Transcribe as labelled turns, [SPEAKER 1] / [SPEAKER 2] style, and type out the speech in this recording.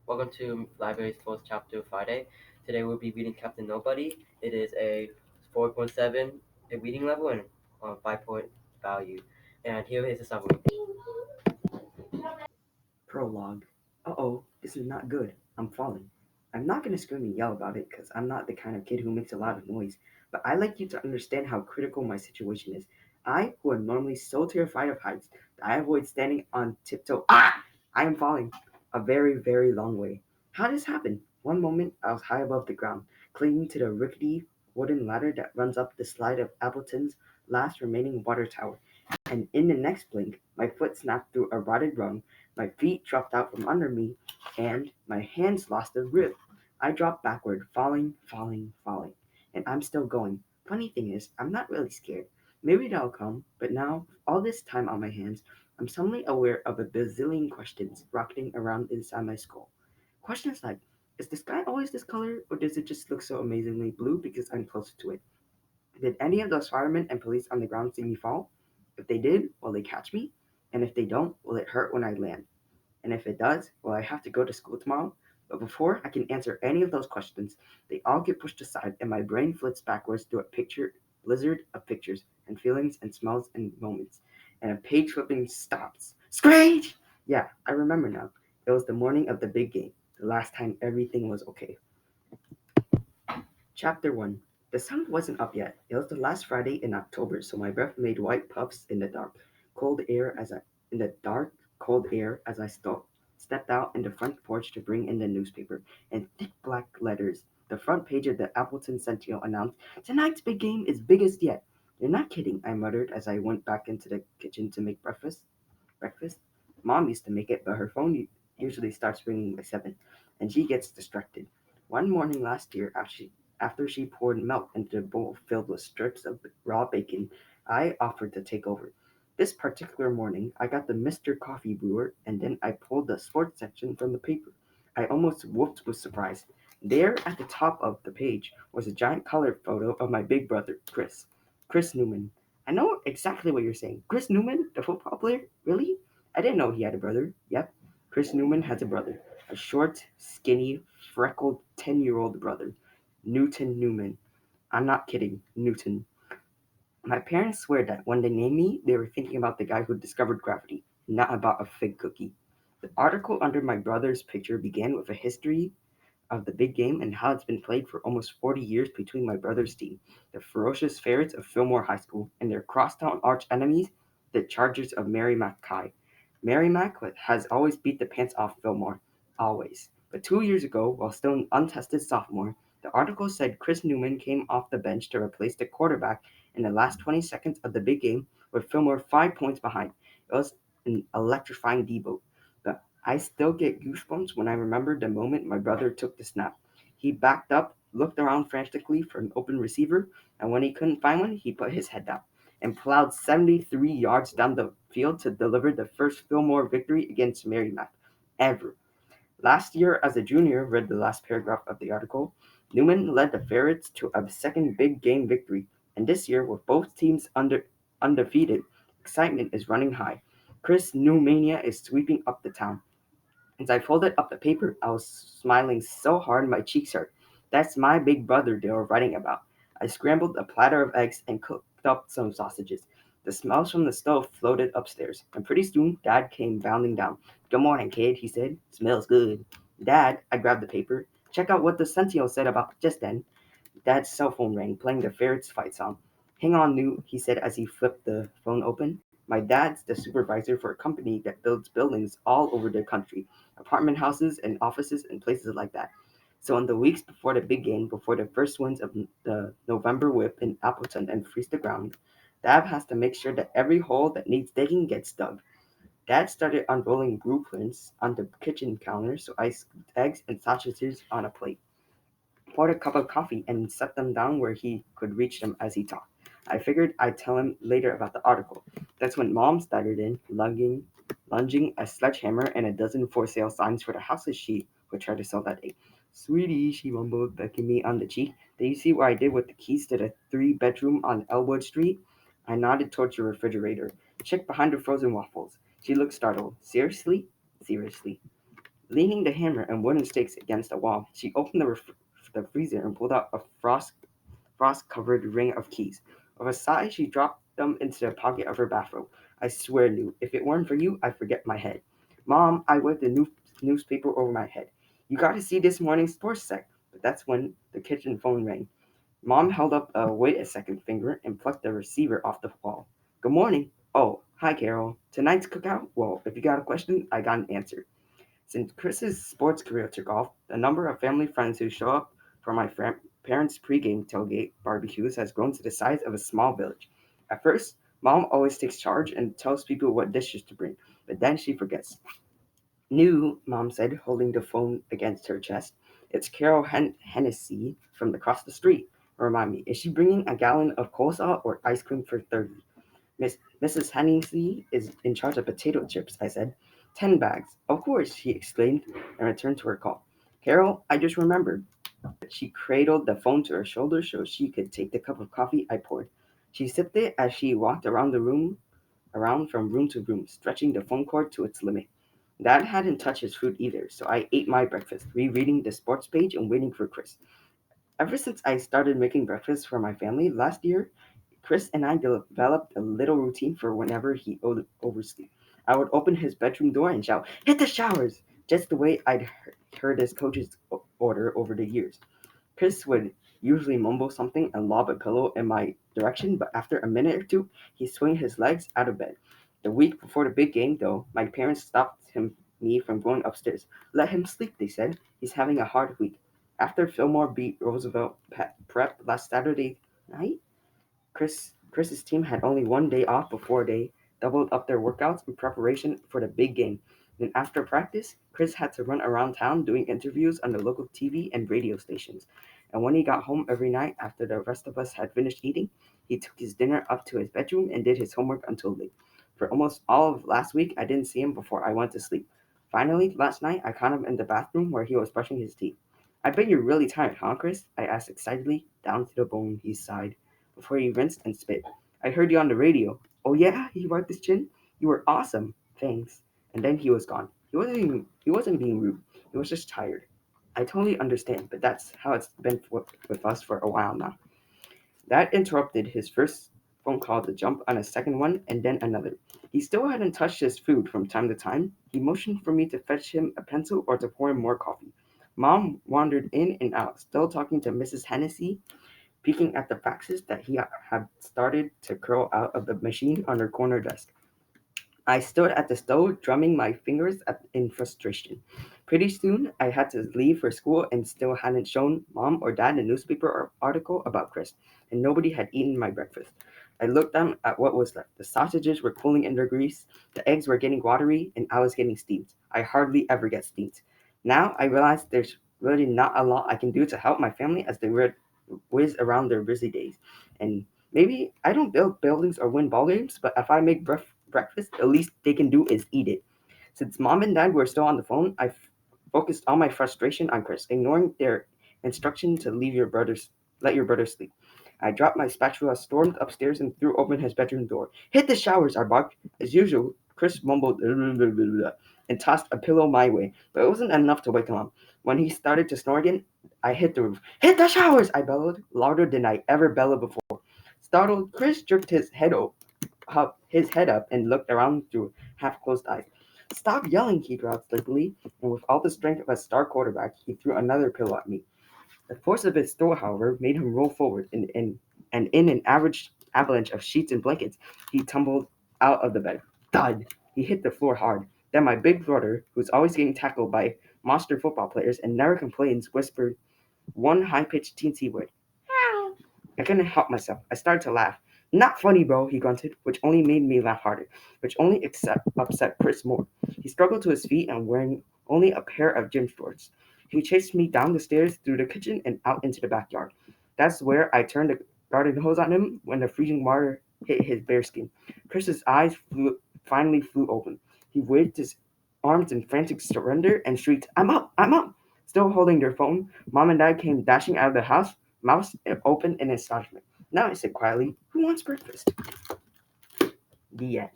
[SPEAKER 1] Welcome to Library's Close Chapter Friday. Today we'll be reading Captain Nobody. It is a 4.7 a reading level and 5-point value. And here is the summary.
[SPEAKER 2] Prologue. Uh-oh, this is not good. I'm falling. I'm not going to scream and yell about it because I'm not the kind of kid who makes a lot of noise, but I'd like you to understand how critical my situation is. I, who am normally so terrified of heights that I avoid standing on tiptoe, I am falling a very, very long way. How did this happen? One moment I was high above the ground, clinging to the rickety wooden ladder that runs up the slide of Appleton's last remaining water tower, and in the next blink, my foot snapped through a rotted rung, my feet dropped out from under me, and my hands lost their grip. I dropped backward, falling, and I'm still going. Funny thing is, I'm not really scared. Maybe that'll come, but now, all this time on my hands, I'm suddenly aware of a bazillion questions rocketing around inside my skull. Questions like, is the sky always this color, or does it just look so amazingly blue because I'm closer to it? Did any of those firemen and police on the ground see me fall? If they did, will they catch me? And if they don't, will it hurt when I land? And if it does, will I have to go to school tomorrow? But before I can answer any of those questions, they all get pushed aside and my brain flits backwards through a picture blizzard of pictures and feelings and smells and moments. And a page flipping stops. Screech! Yeah, I remember now. It was the morning of the big game, the last time everything was okay. Chapter 1. The sun wasn't up yet. It was the last Friday in October, so my breath made white puffs in the cold air as I in the dark, cold air as I stepped out in the front porch to bring in the newspaper. In thick black letters, the front page of the Appleton Sentinel announced, "Tonight's big game is biggest yet." You're not kidding, I muttered as I went back into the kitchen to make breakfast. Mom used to make it, but her phone usually starts ringing by 7, and she gets distracted. One morning last year, after she poured milk into a bowl filled with strips of raw bacon, I offered to take over. This particular morning, I got the Mr. Coffee Brewer, and then I pulled the sports section from the paper. I almost whooped with surprise. There at the top of the page was a giant colored photo of my big brother, Chris. Chris Newman. I know exactly what you're saying. Chris Newman, the football player? Really? I didn't know he had a brother. Yep, Chris Newman has a brother. A short, skinny, freckled 10-year-old brother. Newton Newman. I'm not kidding. Newton. My parents swear that when they named me, they were thinking about the guy who discovered gravity, not about a fig cookie. The article under my brother's picture began with a history of the big game and how it's been played for almost 40 years between my brother's team, the Ferocious Ferrets of Fillmore High School, and their crosstown arch enemies, the Chargers of Merrimack High. Merrimack has always beat the pants off Fillmore, always. But 2 years ago, while still an untested sophomore, the article said Chris Newman came off the bench to replace the quarterback in the last 20 seconds of the big game with Fillmore 5 points behind. It was an electrifying debut. But I still get goosebumps when I remember the moment my brother took the snap. He backed up, looked around frantically for an open receiver, and when he couldn't find one, he put his head down and plowed 73 yards down the field to deliver the first Fillmore victory against Merrimack ever. Last year, as a junior, read the last paragraph of the article, Newman led the Ferrets to a second big game victory, and this year, with both teams undefeated, excitement is running high. Chris Newmania is sweeping up the town. As I folded up the paper, I was smiling so hard my cheeks hurt. That's my big brother they were writing about. I scrambled a platter of eggs and cooked up some sausages. The smells from the stove floated upstairs, and pretty soon Dad came bounding down. "Good morning, kid," he said. "Smells good." "Dad," I grabbed the paper. "Check out what the Sentinel said about just then." Dad's cell phone rang, playing the Ferrets fight song. "Hang on, Newt," he said as he flipped the phone open. "My dad's the supervisor for a company that builds buildings all over the country, apartment houses and offices and places like that. So in the weeks before the big game, before the first winds of the November whip in Appleton and freeze the ground, Dad has to make sure that every hole that needs digging gets dug." Dad started unrolling blueprints on the kitchen counter, so I scooped eggs and sausages on a plate, poured a cup of coffee, and set them down where he could reach them as he talked. I figured I'd tell him later about the article. That's when Mom started in, lunging a sledgehammer and a dozen for sale signs for the houses she would try to sell that day. "Sweetie," she mumbled, becking me on the cheek, "do you see what I did with the keys to the 3 bedroom on Elwood Street?" I nodded towards the refrigerator. "Check behind the frozen waffles." She looked startled. "Seriously?" "Seriously." Leaning the hammer and wooden stakes against the wall, she opened the freezer and pulled out a frost-covered ring of keys. With a sigh, she dropped them into the pocket of her bathrobe. I swear, Lou, if it weren't for you, I'd forget my head. Mom, I waved the newspaper over my head. You got to see this morning's sports sec. But that's when the kitchen phone rang. Mom held up a wait a second finger and plucked the receiver off the wall. Good morning. Oh, hi, Carol. Tonight's cookout? Well, if you got a question, I got an answer. Since Chris's sports career took off, the number of family friends who show up for my parents' pregame tailgate barbecues has grown to the size of a small village. At first, Mom always takes charge and tells people what dishes to bring, but then she forgets. New, Mom said, holding the phone against her chest. It's Carol Hennessy from across the street. Remind me, is she bringing a gallon of coleslaw or ice cream for 30? Mrs. Hennessy is in charge of potato chips, I said. 10 bags. Of course, she exclaimed and returned to her call. Carol, I just remembered. She cradled the phone to her shoulder so she could take the cup of coffee I poured. She sipped it as she walked around from room to room, stretching the phone cord to its limit. Dad hadn't touched his food either, so I ate my breakfast, rereading the sports page and waiting for Chris. Ever since I started making breakfast for my family last year, Chris and I developed a little routine for whenever he oversleep. I would open his bedroom door and shout, "Hit the showers!" Just the way I'd heard his coach's order over the years. Chris would usually mumble something and lob a pillow in my direction, but after a minute or two, he'd swing his legs out of bed. The week before the big game, though, my parents stopped me from going upstairs. Let him sleep, they said. He's having a hard week. After Fillmore beat Roosevelt Prep last Saturday night, Chris's team had only one day off before they doubled up their workouts in preparation for the big game. Then after practice, Chris had to run around town doing interviews on the local TV and radio stations. And when he got home every night after the rest of us had finished eating, he took his dinner up to his bedroom and did his homework until late. For almost all of last week, I didn't see him before I went to sleep. Finally, last night, I caught him in the bathroom where he was brushing his teeth. I bet you're really tired, huh, Chris? I asked excitedly. Down to the bone, he sighed before he rinsed and spit. I heard you on the radio. Oh yeah, he wiped his chin. You were awesome. Thanks. And then he was gone. He wasn't being rude. He was just tired. I totally understand, but that's how it's been with us for a while now. That interrupted his first phone call to jump on a second one and then another. He still hadn't touched his food from time to time. He motioned for me to fetch him a pencil or to pour him more coffee. Mom wandered in and out, still talking to Mrs. Hennessy, peeking at the faxes that he had started to curl out of the machine on her corner desk. I stood at the stove, drumming my fingers in frustration. Pretty soon, I had to leave for school and still hadn't shown Mom or Dad a newspaper or article about Chris, and nobody had eaten my breakfast. I looked down at what was left. The sausages were cooling in their grease, the eggs were getting watery, and I was getting steamed. I hardly ever get steamed. Now I realize there's really not a lot I can do to help my family as they whiz around their busy days. And maybe I don't build buildings or win ball games, but if I make breakfast, the least they can do is eat it. Since Mom and Dad were still on the phone, I focused all my frustration on Chris, ignoring their instruction to let your brother sleep. I dropped my spatula, stormed upstairs, and threw open his bedroom door. Hit the showers, I barked. As usual, Chris mumbled and tossed a pillow my way, but it wasn't enough to wake him up. When he started to snore again, I hit the roof. Hit the showers, I bellowed, louder than I ever bellowed before. Startled, Chris jerked his head up and looked around through half-closed eyes. Stop yelling, he growled sleepily, and with all the strength of a star quarterback, he threw another pillow at me. The force of his throw, however, made him roll forward, and in an average avalanche of sheets and blankets, he tumbled out of the bed. Thud! He hit the floor hard. Then my big brother, who's always getting tackled by monster football players and never complains, whispered one high-pitched teensy word. I couldn't help myself. I started to laugh. Not funny, bro, he grunted, which only made me laugh harder, which only upset Chris more. He struggled to his feet and wearing only a pair of gym shorts. He chased me down the stairs, through the kitchen, and out into the backyard. That's where I turned the garden hose on him when the freezing water hit his bare skin. Chris's eyes finally flew open. He waved his arms in frantic surrender and shrieked, I'm up! I'm up! Still holding their phone, Mom and Dad came dashing out of the house, mouths open in astonishment. Now I said quietly, who wants breakfast? The end.